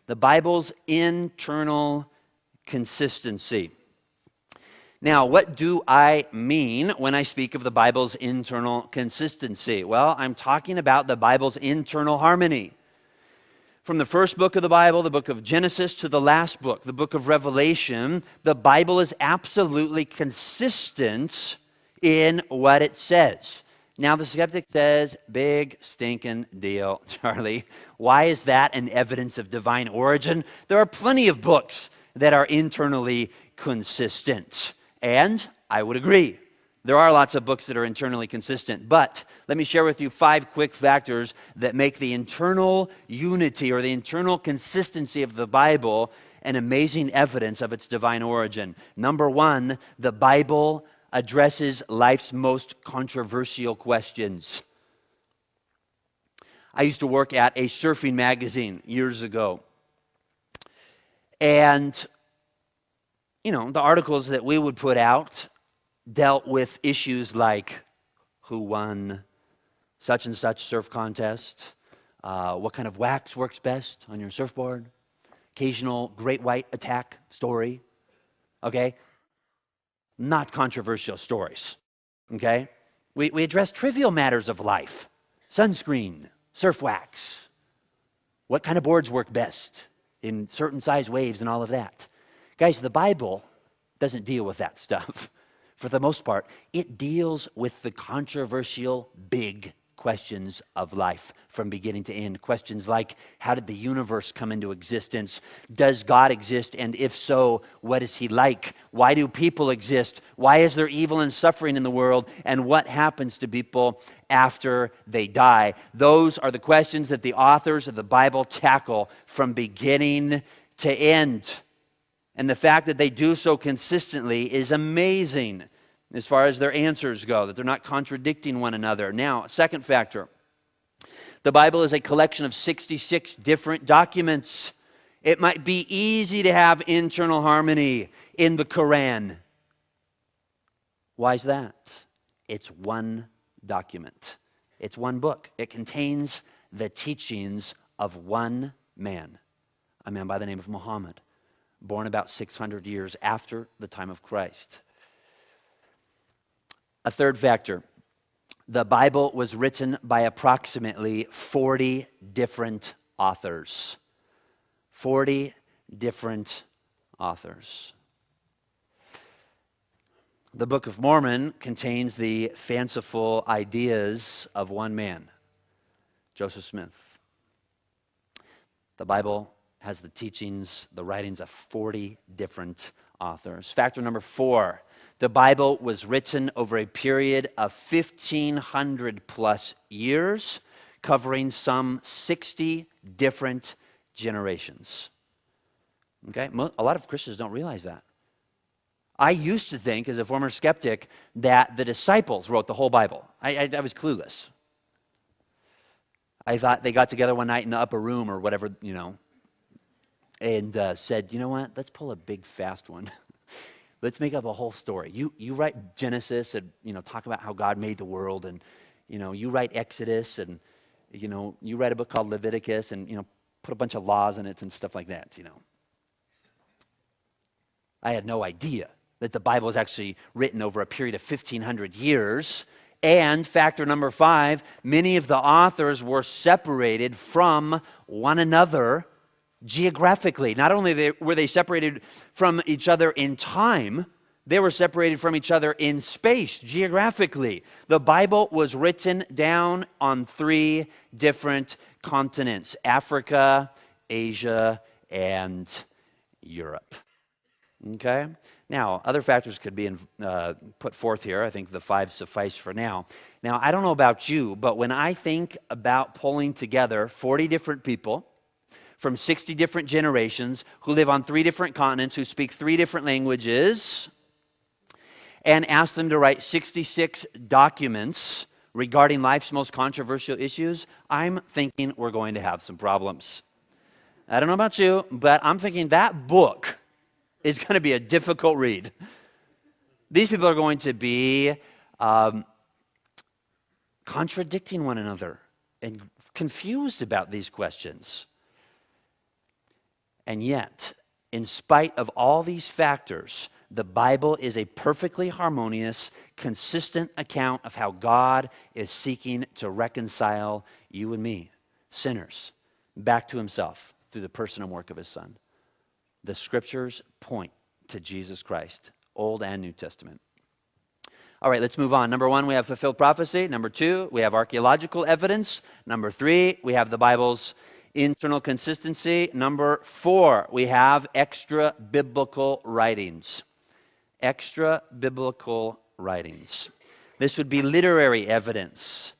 The Bible's internal consistency. Now, what do I mean when I speak of the Bible's internal consistency? Well, I'm talking about the Bible's internal harmony. From the first book of the Bible, the book of Genesis, to the last book, the book of Revelation, the Bible is absolutely consistent in what it says. Now, the skeptic says, big stinking deal, Charlie. Why is that an evidence of divine origin? There are plenty of books that are internally consistent. And I would agree. There are lots of books that are internally consistent. But let me share with you 5 quick factors that make the internal unity or the internal consistency of the Bible an amazing evidence of its divine origin. Number 1, the Bible addresses life's most controversial questions. I used to work at a surfing magazine years ago. And, the articles that we would put out dealt with issues like who won such and such surf contest, what kind of wax works best on your surfboard, occasional great white attack story, okay? Not controversial stories, okay? We address trivial matters of life, sunscreen, surf wax, what kind of boards work best in certain size waves and all of that. Guys, the Bible doesn't deal with that stuff. For the most part, it deals with the controversial big questions of life from beginning to end. Questions like, how did the universe come into existence? Does God exist? And if so, what is he like? Why do people exist? Why is there evil and suffering in the world? And what happens to people after they die? Those are the questions that the authors of the Bible tackle from beginning to end. And the fact that they do so consistently is amazing as far as their answers go, that they're not contradicting one another. Now, second factor, the Bible is a collection of 66 different documents. It might be easy to have internal harmony in the Quran. Why is that? It's one document. It's one book. It contains the teachings of one man, a man by the name of Muhammad, born about 600 years after the time of Christ. A third factor, the Bible was written by approximately 40 different authors. 40 different authors. The Book of Mormon contains the fanciful ideas of one man, Joseph Smith. The Bible has the teachings, the writings of 40 different authors. Factor number 4, the Bible was written over a period of 1,500 plus years, covering some 60 different generations. Okay, a lot of Christians don't realize that. I used to think, as a former skeptic, that the disciples wrote the whole Bible. I was clueless. I thought they got together one night in the upper room or whatever, and said, you know what, let's pull a big fast one. Let's make up a whole story. You write Genesis and, talk about how God made the world, and, you write Exodus, and, you write a book called Leviticus, and, put a bunch of laws in it and stuff like that, I had no idea that the Bible is actually written over a period of 1,500 years. And factor number 5, many of the authors were separated from one another geographically. Not only were they separated from each other in time, they were separated from each other in space, geographically. The Bible was written down on 3 different continents: Africa, Asia, and Europe. Okay? Now, other factors could be put forth here. I think the 5 suffice for now. Now, I don't know about you, but when I think about pulling together 40 different people from 60 different generations who live on 3 different continents, who speak 3 different languages, and ask them to write 66 documents regarding life's most controversial issues, I'm thinking we're going to have some problems. I don't know about you, but I'm thinking that book is going to be a difficult read. These people are going to be contradicting one another and confused about these questions. And yet, in spite of all these factors, the Bible is a perfectly harmonious, consistent account of how God is seeking to reconcile you and me, sinners, back to himself through the person and work of his Son. The scriptures point to Jesus Christ, Old and New Testament. All right, let's move on. Number one, we have fulfilled prophecy. Number two, we have archaeological evidence. Number three, we have the Bible's internal consistency. Number four, we have extra biblical writings. Extra biblical writings. This would be literary evidence